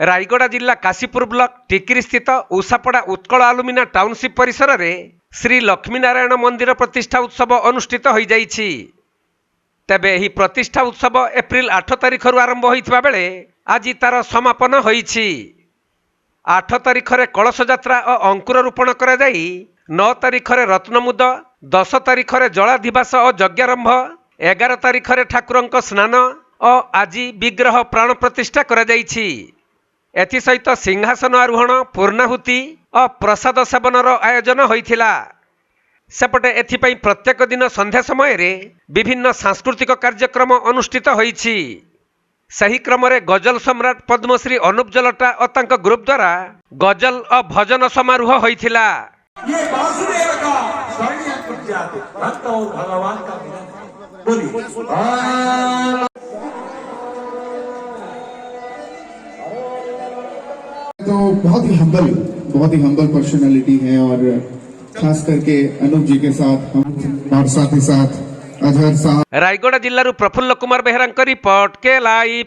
रायगड़ा जिला काशीपुर ब्लॉक टिकिरी स्थित उषापड़ा उत्कल आलुमिना टाउनशिप परिसर में श्री लक्ष्मीनारायण मंदिर प्रतिष्ठा उत्सव अनुष्ठित हो जाइछि। तेबे एही प्रतिष्ठा उत्सव एप्रिल 8 तारिख आरंभ होइथिबा बेले आज तार समापन होइछि। 8 तारिख रे कलश यात्रा और अंकुर रोपण करा जाई 9 तारिख रे रत्नमुद, 10 तारिख रे जलाधिवास और यज्ञारंभ, 11 तारिख रे ठाकुरंक स्नान और आज विग्रह प्राण प्रतिष्ठा करा जाइछि। एथि सहित सिंहासन आरोहण, पूर्णाहुति और प्रसाद सेवनर आयोजन होइथिला। सेपटे एथिपाई प्रत्येक दिन संध्या समय रे विभिन्न सांस्कृतिक कार्यक्रम अनुष्ठित होइछि। सही क्रम रे गजल सम्राट पद्मश्री अनुप जलटा और तांका ग्रुप द्वारा गजल और भजन समारोह होइथिला। ये वासुदेव का स्वर्णीय कुर्जात भक्त और भगवान का मिलन बोलिए। तो बहुत ही हम्बल पर्सनालिटी है और खास करके अनुप जी के साथ हम और साथ ही साथ अजहर साहब। रायगड़ा जिल्लारू प्रफुल्ल कुमार बेहरा रिपोर्ट के लाइव।